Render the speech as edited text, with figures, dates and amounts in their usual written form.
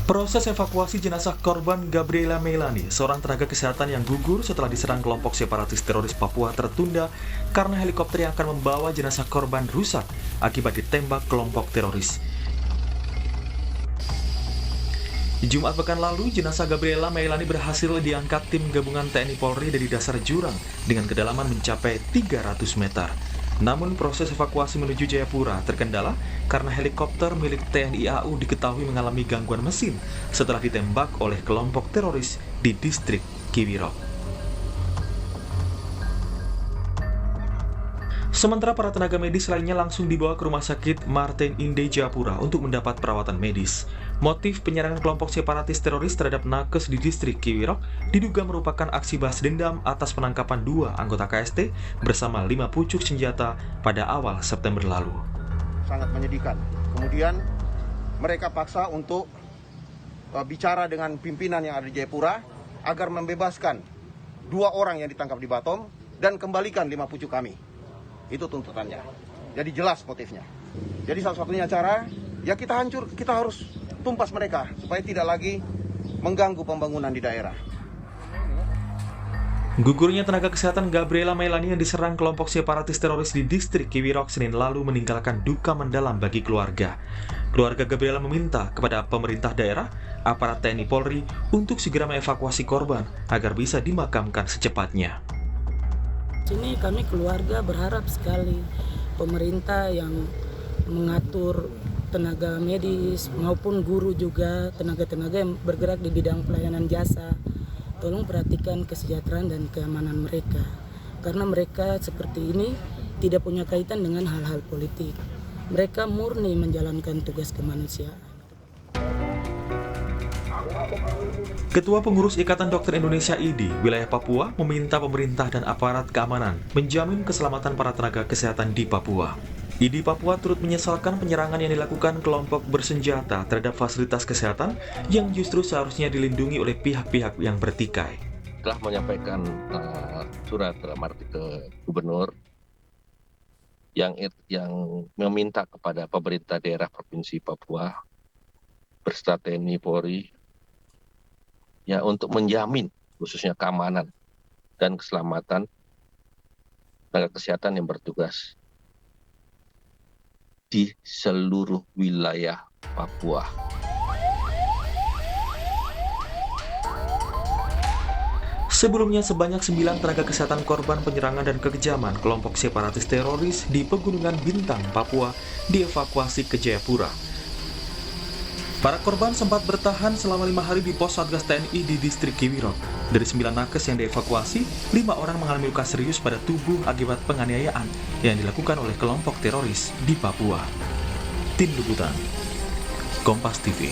Proses evakuasi jenazah korban Gabriela Meilani, seorang tenaga kesehatan yang gugur setelah diserang kelompok separatis teroris Papua tertunda karena helikopter yang akan membawa jenazah korban rusak akibat ditembak kelompok teroris. Jumat pekan lalu, jenazah Gabriela Meilani berhasil diangkat tim gabungan TNI Polri dari dasar jurang dengan kedalaman mencapai 300 meter. Namun proses evakuasi menuju Jayapura terkendala karena helikopter milik TNI AU diketahui mengalami gangguan mesin setelah ditembak oleh kelompok teroris di distrik Kiwirok. Sementara para tenaga medis lainnya langsung dibawa ke Rumah Sakit Martin Inde Jayapura untuk mendapat perawatan medis. Motif penyerangan kelompok separatis teroris terhadap nakes di distrik Kiwirok diduga merupakan aksi balas dendam atas penangkapan 2 anggota KST bersama 5 pucuk senjata pada awal September lalu. Sangat menyedihkan. Kemudian mereka paksa untuk bicara dengan pimpinan yang ada di Jayapura agar membebaskan 2 orang yang ditangkap di Batom dan kembalikan 5 pucuk kami. Itu tuntutannya. Jadi jelas motifnya. Jadi salah satunya cara ya kita harus tumpas mereka supaya tidak lagi mengganggu pembangunan di daerah. Gugurnya tenaga kesehatan Gabriela Meilani yang diserang kelompok separatis teroris di distrik Kiwirok Senin lalu meninggalkan duka mendalam bagi keluarga. Keluarga Gabriela meminta kepada pemerintah daerah, aparat TNI Polri untuk segera mengevakuasi korban agar bisa dimakamkan secepatnya. Sini kami keluarga berharap sekali pemerintah yang mengatur tenaga medis maupun guru juga tenaga-tenaga yang bergerak di bidang pelayanan jasa tolong perhatikan kesejahteraan dan keamanan mereka karena mereka seperti ini tidak punya kaitan dengan hal-hal politik. Mereka murni menjalankan tugas kemanusiaan. Ketua Pengurus Ikatan Dokter Indonesia IDI wilayah Papua meminta pemerintah dan aparat keamanan menjamin keselamatan para tenaga kesehatan di Papua. IDI Papua turut menyesalkan penyerangan yang dilakukan kelompok bersenjata terhadap fasilitas kesehatan yang justru seharusnya dilindungi oleh pihak-pihak yang bertikai. Telah menyampaikan surat dalam arti ke gubernur yang meminta kepada pemerintah daerah Provinsi Papua beserta TNI Polri ya untuk menjamin khususnya keamanan dan keselamatan tenaga kesehatan yang bertugas di seluruh wilayah Papua. Sebelumnya sebanyak 9 tenaga kesehatan korban penyerangan dan kekejaman kelompok separatis teroris di Pegunungan Bintang, Papua dievakuasi ke Jayapura. Para korban sempat bertahan selama 5 hari di pos Satgas TNI di distrik Kiwirok. Dari 9 nakes yang dievakuasi, 5 orang mengalami luka serius pada tubuh akibat penganiayaan yang dilakukan oleh kelompok teroris di Papua. Tim Liputan Kompas TV.